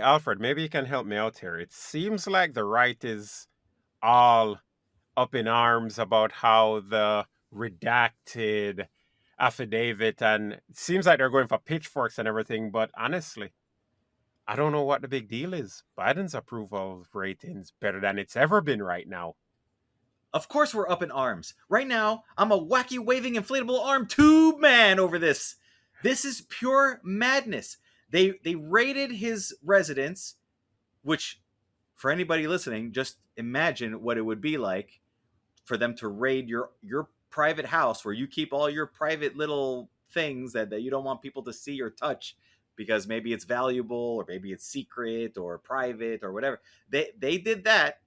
Alfred, maybe you can help me out here. It seems like the right is all up in arms about how the redacted affidavit, and it seems like they're going for pitchforks and everything, but honestly, I don't know what the big deal is. Biden's approval rating's better than it's ever been right now. Of course, we're up in arms. Right now, I'm a wacky waving inflatable arm tube man over this. This is pure madness. They raided his residence, which, for anybody listening, just imagine what it would be like for them to raid your private house where you keep all your private little things that you don't want people to see or touch because maybe it's valuable or maybe it's secret or private or whatever. They did that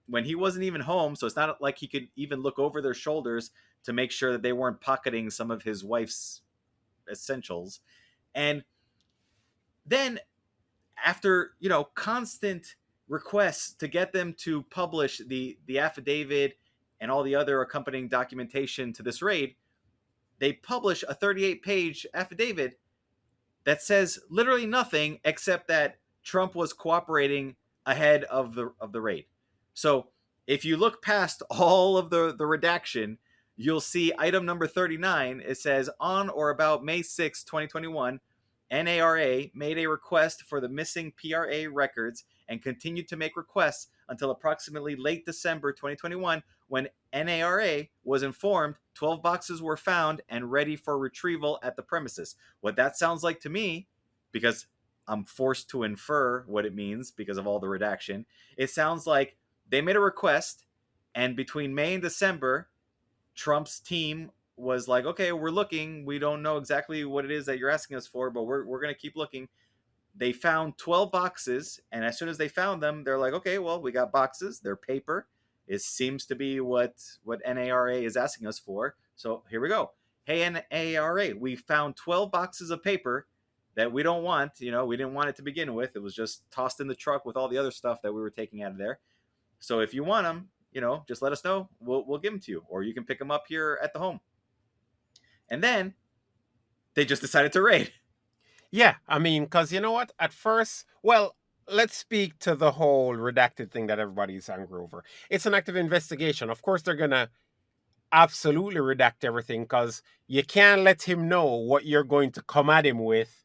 when he wasn't even home, so it's not like he could even look over their shoulders to make sure that they weren't pocketing some of his wife's essentials. And then after, constant requests to get them to publish the affidavit and all the other accompanying documentation to this raid, they publish a 38-page affidavit that says literally nothing except that Trump was cooperating ahead of the raid. So if you look past all of the redaction, you'll see item number 39. It says, on or about May 6, 2021, NARA made a request for the missing PRA records and continued to make requests until approximately late December 2021, when NARA was informed 12 boxes were found and ready for retrieval at the premises. What that sounds like to me, because I'm forced to infer what it means because of all the redaction, it sounds like they made a request, and between May and December, Trump's team was like, okay, we're looking. We don't know exactly what it is that you're asking us for, but we're going to keep looking. They found 12 boxes, and as soon as they found them, they're like, okay, well, we got boxes. They're paper. It seems to be what NARA is asking us for. So here we go. Hey, NARA, we found 12 boxes of paper that we don't want. We didn't want it to begin with. It was just tossed in the truck with all the other stuff that we were taking out of there. So if you want them, just let us know. We'll give them to you, or you can pick them up here at the home. And then they just decided to raid. Yeah, I mean, because you know what? At first, well, let's speak to the whole redacted thing that everybody's angry over. It's an active investigation. Of course, they're going to absolutely redact everything because you can't let him know what you're going to come at him with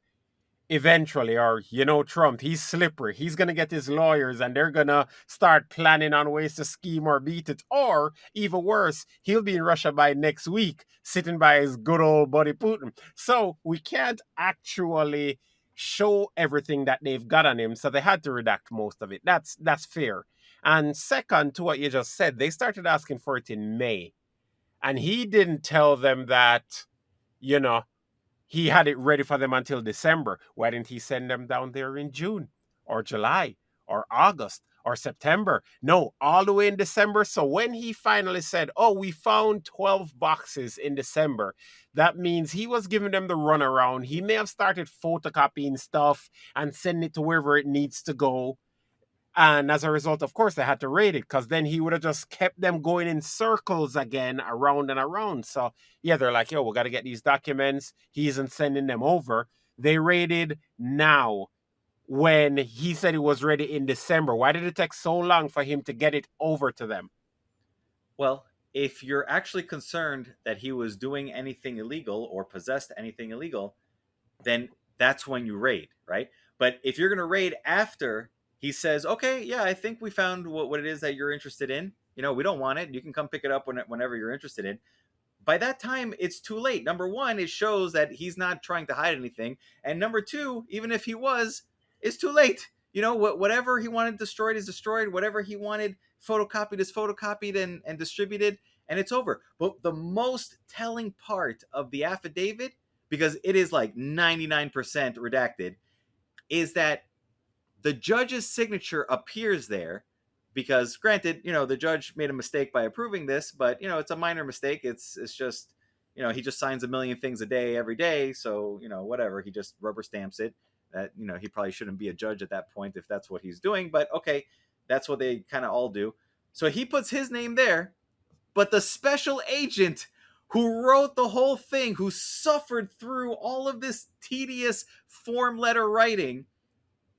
eventually. Or, Trump, he's slippery. He's going to get his lawyers and they're going to start planning on ways to scheme or beat it. Or, even worse, he'll be in Russia by next week, sitting by his good old buddy Putin. So we can't actually show everything that they've got on him. So they had to redact most of it. That's fair. And second to what you just said, they started asking for it in May. And he didn't tell them that, you know, he had it ready for them until December. Why didn't he send them down there in June or July or August or September? No, all the way in December. So when he finally said, oh, we found 12 boxes in December, that means he was giving them the runaround. He may have started photocopying stuff and sending it to wherever it needs to go. And as a result, of course, they had to raid it because then he would have just kept them going in circles again, around and around. So, yeah, they're like, yo, we got to get these documents. He isn't sending them over. They raided now when he said it was ready in December. Why did it take so long for him to get it over to them? Well, if you're actually concerned that he was doing anything illegal or possessed anything illegal, then that's when you raid, right? But if you're going to raid after he says, okay, yeah, I think we found what it is that you're interested in, we don't want it. You can come pick it up whenever you're interested in. By that time, it's too late. Number one, it shows that he's not trying to hide anything. And number two, even if he was, it's too late. Whatever he wanted destroyed is destroyed. Whatever he wanted photocopied is photocopied and distributed, and it's over. But the most telling part of the affidavit, because it is like 99% redacted, is that the judge's signature appears there because, granted, the judge made a mistake by approving this, but it's a minor mistake. It's just, he just signs a million things a day every day, so whatever, he just rubber stamps it. That he probably shouldn't be a judge at that point if that's what he's doing, but okay, that's what they kind of all do. So he puts his name there, but the special agent who wrote the whole thing, who suffered through all of this tedious form letter writing,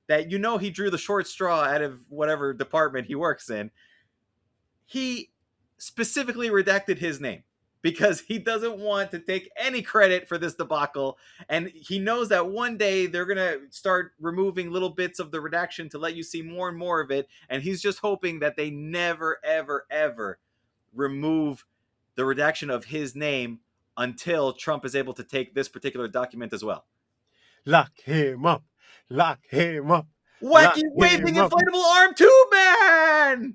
that he drew the short straw out of whatever department he works in, he specifically redacted his name because he doesn't want to take any credit for this debacle. And he knows that one day they're going to start removing little bits of the redaction to let you see more and more of it. And he's just hoping that they never, ever, ever remove the redaction of his name until Trump is able to take this particular document as well. Lock him up. Lock him up. Lock Wacky waving him up. inflatable arm tube man!